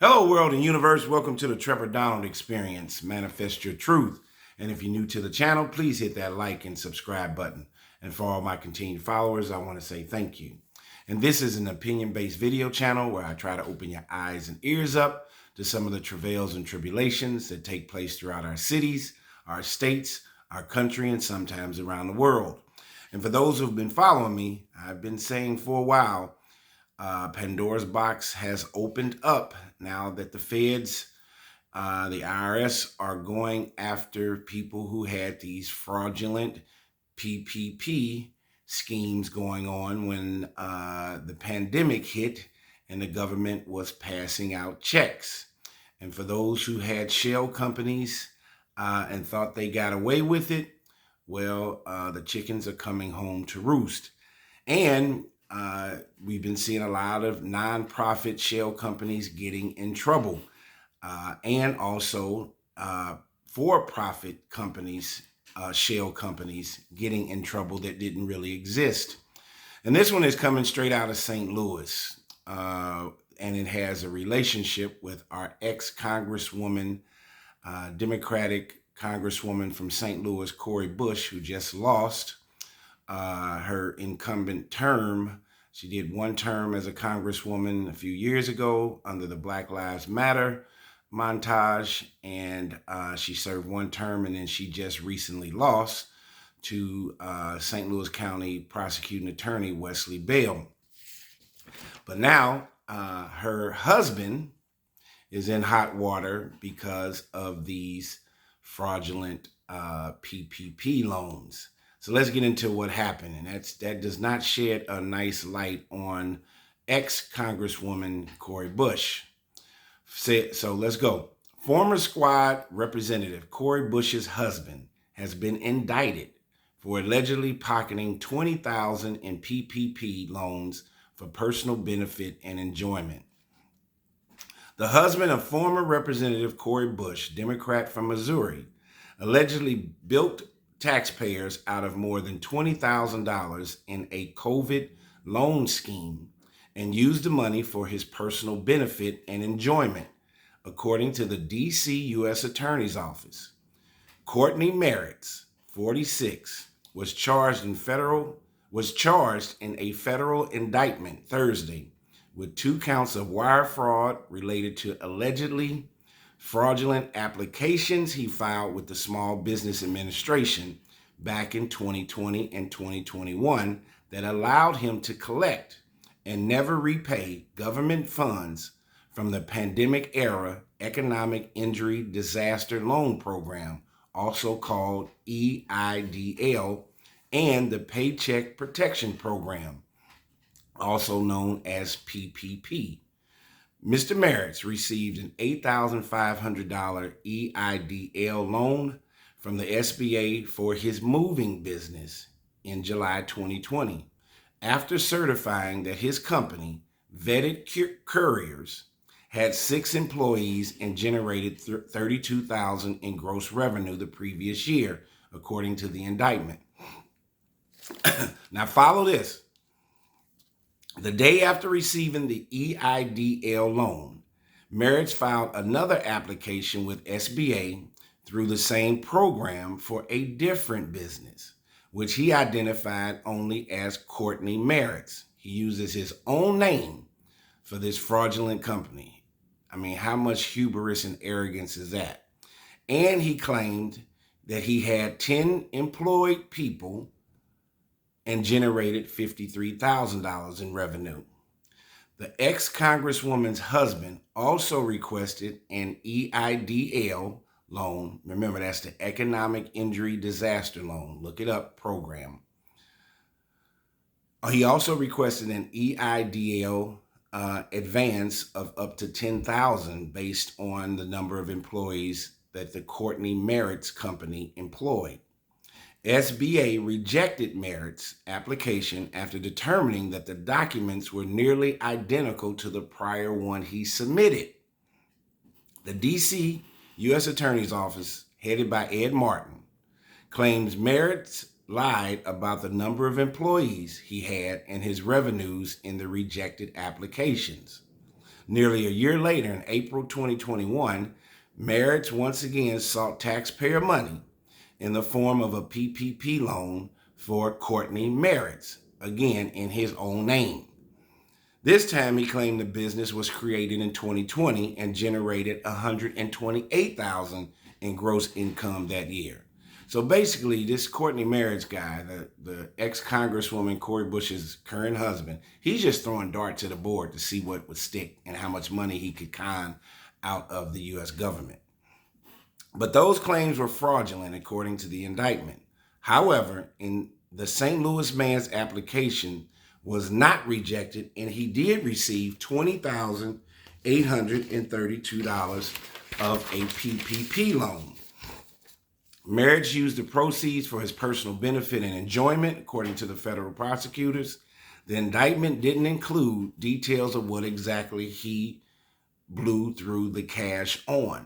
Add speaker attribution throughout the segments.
Speaker 1: Hello, world and universe. Welcome to the Trevor Donald Experience. Manifest your truth. And if you're new to the channel, please hit that like and subscribe button. And for all my continued followers, I want to say thank you. And this is an opinion-based video channel where I try to open your eyes and ears up to some of the travails and tribulations that take place throughout our cities, our states, our country, and sometimes around the world. And for those who've been following me, I've been saying for a while, Pandora's box has opened up now that the feds, the IRS, are going after people who had these fraudulent PPP schemes going on when the pandemic hit and the government was passing out checks. And for those who had shell companies and thought they got away with it, well, the chickens are coming home to roost. And we've been seeing a lot of nonprofit shell companies getting in trouble, and also for-profit companies, shell companies, getting in trouble that didn't really exist. And this one is coming straight out of St. Louis, and it has a relationship with our ex-Congresswoman, Democratic Congresswoman from St. Louis, Cori Bush, who just lost her incumbent term. She did one term as a congresswoman a few years ago under the Black Lives Matter montage, and she served one term, and then she just recently lost to St. Louis County prosecuting attorney Wesley Bell. But now her husband is in hot water because of these fraudulent PPP loans. So let's get into what happened. And that does not shed a nice light on ex-Congresswoman Cori Bush. So let's go. Former squad representative Cori Bush's husband has been indicted for allegedly pocketing $20,000 in PPP loans for personal benefit and enjoyment. The husband of former Representative Cori Bush, Democrat from Missouri, allegedly bilked taxpayers out of more than $20,000 in a COVID loan scheme and used the money for his personal benefit and enjoyment, according to the D.C. U.S. Attorney's Office. Courtney Merritt, 46, was charged in a federal indictment Thursday with 2 counts of wire fraud related to allegedly fraudulent applications he filed with the Small Business Administration back in 2020 and 2021 that allowed him to collect and never repay government funds from the pandemic-era Economic Injury Disaster Loan Program, also called EIDL, and the Paycheck Protection Program, also known as PPP. Mr. Merritt received an $8,500 EIDL loan from the SBA for his moving business in July 2020, after certifying that his company, Vetted Couriers, had 6 employees and generated $32,000 in gross revenue the previous year, according to the indictment. Now follow this. The day after receiving the EIDL loan, Merritt filed another application with SBA through the same program for a different business, which he identified only as Courtney Merritt. He uses his own name for this fraudulent company. I mean, how much hubris and arrogance is that? And he claimed that he had 10 employed people and generated $53,000 in revenue. The ex-Congresswoman's husband also requested an EIDL loan. Remember, that's the Economic Injury Disaster Loan. Look it up, program. He also requested an EIDL advance of up to $10,000 based on the number of employees that the Courtney Merritt's company employed. SBA rejected Merritt's application after determining that the documents were nearly identical to the prior one he submitted. The D.C. U.S. Attorney's Office, headed by Ed Martin, claims Merritt lied about the number of employees he had and his revenues in the rejected applications. Nearly a year later, in April 2021, Merritt once again sought taxpayer money in the form of a PPP loan for Courtney Merritt, again in his own name. This time he claimed the business was created in 2020 and generated $128,000 in gross income that year. So basically, this Courtney Merritt guy, the ex-Congresswoman Cori Bush's current husband, he's just throwing darts at the board to see what would stick and how much money he could con out of the U.S. government. But those claims were fraudulent according to the indictment. However, in the St. Louis man's application was not rejected, and he did receive $20,832 of a PPP loan. Merritt used the proceeds for his personal benefit and enjoyment, according to the federal prosecutors. The indictment didn't include details of what exactly he blew through the cash on.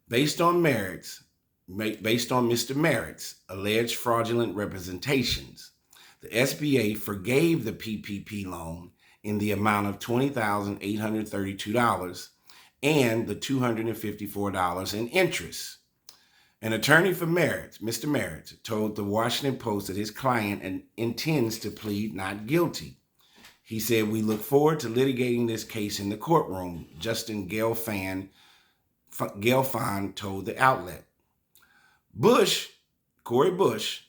Speaker 1: Based on Mr. Merritt's alleged fraudulent representations, the SBA forgave the PPP loan in the amount of $20,832 and the $254 in interest. An attorney for Merritt, Mr. Merritt, told the Washington Post that his client intends to plead not guilty. He said, "We look forward to litigating this case in the courtroom," Justin Gelfand told the outlet. Cori Bush,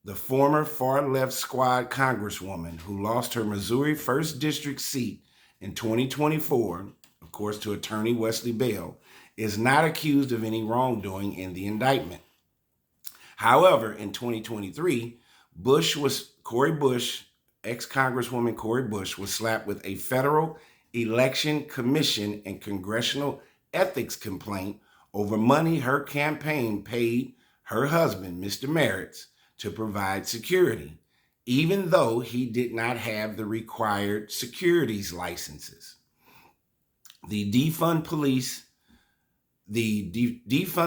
Speaker 1: the former far-left squad congresswoman who lost her Missouri 1st District seat in 2024, of course, to attorney Wesley Bell, is not accused of any wrongdoing in the indictment. However, in 2023, ex-Congresswoman Cori Bush was slapped with a Federal Election Commission and congressional ethics complaint over money her campaign paid her husband, Mr. Merritt, to provide security, even though he did not have the required securities licenses. The Defund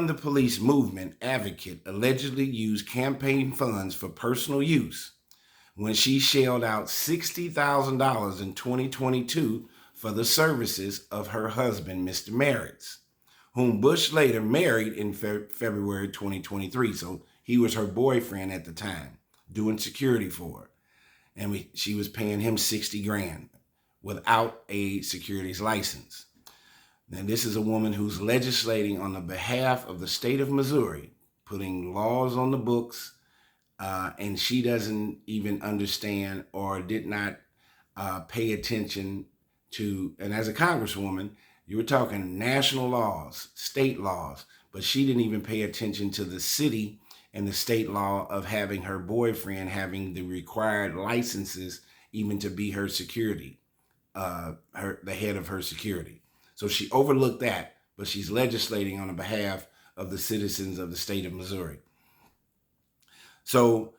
Speaker 1: the Police movement advocate allegedly used campaign funds for personal use when she shelled out $60,000 in 2022 for the services of her husband, Mr. Merritt, whom Bush later married in February 2023. So he was her boyfriend at the time, doing security for her. And she was paying him $60,000 without a securities license. Now, this is a woman who's legislating on the behalf of the state of Missouri, putting laws on the books, and she doesn't even understand or did not pay attention to, and as a congresswoman, you were talking national laws, state laws, but she didn't even pay attention to the city and the state law of having her boyfriend having the required licenses even to be her security, the head of her security. So she overlooked that, but she's legislating on behalf of the citizens of the state of Missouri. So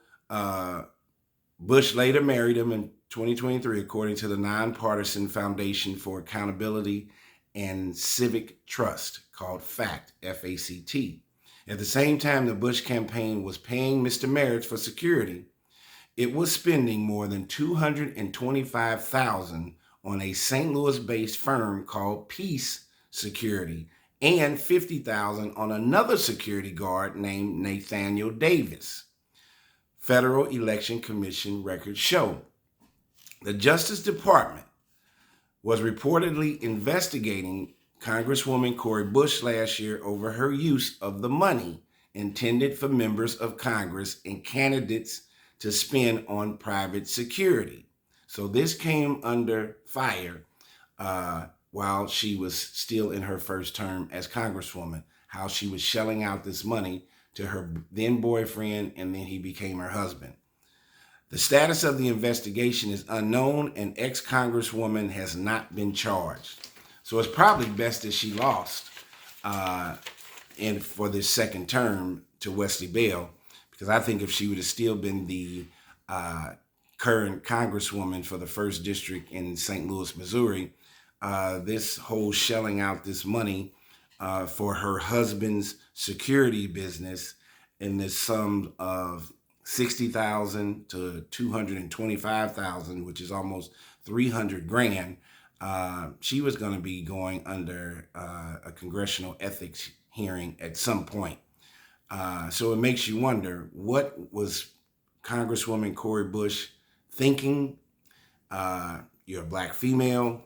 Speaker 1: Bush later married him in 2023, according to the Nonpartisan Foundation for Accountability and Civic Trust, called FACT, F-A-C-T. At the same time the Bush campaign was paying Mr. Merritt for security, it was spending more than $225,000 on a St. Louis-based firm called Peace Security and $50,000 on another security guard named Nathaniel Davis. Federal Election Commission records show. The Justice Department was reportedly investigating Congresswoman Cori Bush last year over her use of the money intended for members of Congress and candidates to spend on private security. So this came under fire while she was still in her first term as Congresswoman, how she was shelling out this money to her then boyfriend, and then he became her husband. The status of the investigation is unknown, and ex-Congresswoman has not been charged. So it's probably best that she lost for this second term to Wesley Bell, because I think if she would have still been the current Congresswoman for the 1st District in St. Louis, Missouri, this whole shelling out this money for her husband's security business in this sum of $60,000 to $225,000, which is almost $300,000, she was going to be going under a congressional ethics hearing at some point. So it makes you wonder, what was Congresswoman Cori Bush thinking? You're a black female.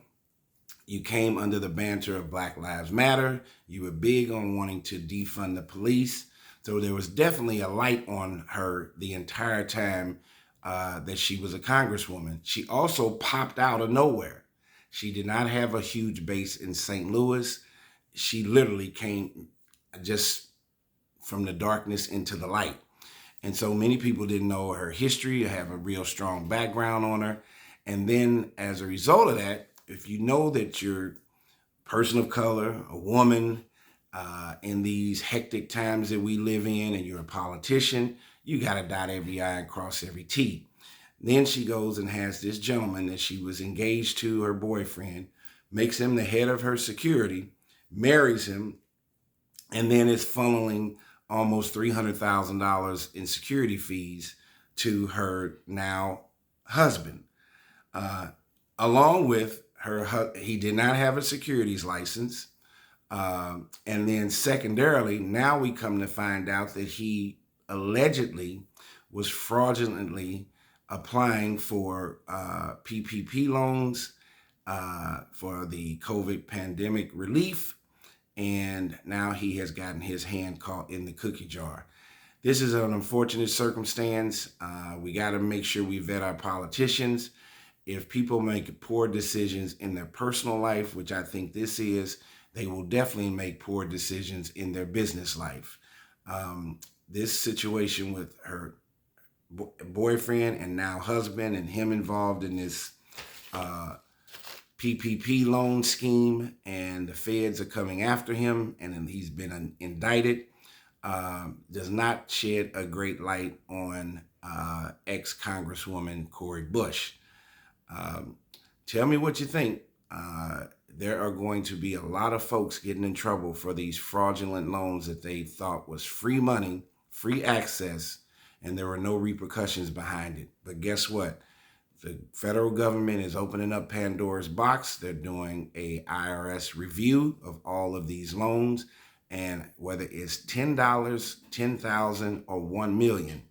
Speaker 1: You came under the banter of Black Lives Matter. You were big on wanting to defund the police. So there was definitely a light on her the entire time that she was a congresswoman. She also popped out of nowhere. She did not have a huge base in St. Louis. She literally came just from the darkness into the light. And so many people didn't know her history or have a real strong background on her. And then as a result of that, if you know that you're a person of color, a woman, in these hectic times that we live in, and you're a politician, you got to dot every I and cross every T. Then she goes and has this gentleman that she was engaged to, her boyfriend, makes him the head of her security, marries him, and then is funneling almost $300,000 in security fees to her now husband. Along with her, he did not have a securities license. And then secondarily, now we come to find out that he allegedly was fraudulently applying for PPP loans for the COVID pandemic relief. And now he has gotten his hand caught in the cookie jar. This is an unfortunate circumstance. We got to make sure we vet our politicians. If people make poor decisions in their personal life, which I think this is, they will definitely make poor decisions in their business life. This situation with her boyfriend and now husband, and him involved in this PPP loan scheme, and the feds are coming after him, and he's been indicted, does not shed a great light on ex-Congresswoman Cori Bush. Tell me what you think. There are going to be a lot of folks getting in trouble for these fraudulent loans that they thought was free money, free access, and there were no repercussions behind it. But guess what? The federal government is opening up Pandora's box. They're doing a IRS review of all of these loans, and whether it's $10, $10,000, or $1 million,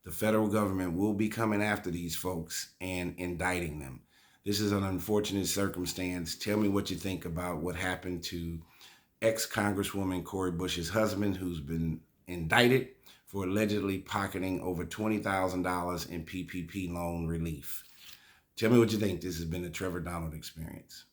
Speaker 1: the federal government will be coming after these folks and indicting them. This is an unfortunate circumstance. Tell me what you think about what happened to ex-Congresswoman Cori Bush's husband, who's been indicted for allegedly pocketing over $20,000 in PPP loan relief. Tell me what you think. This has been the Trevor Donald Experience.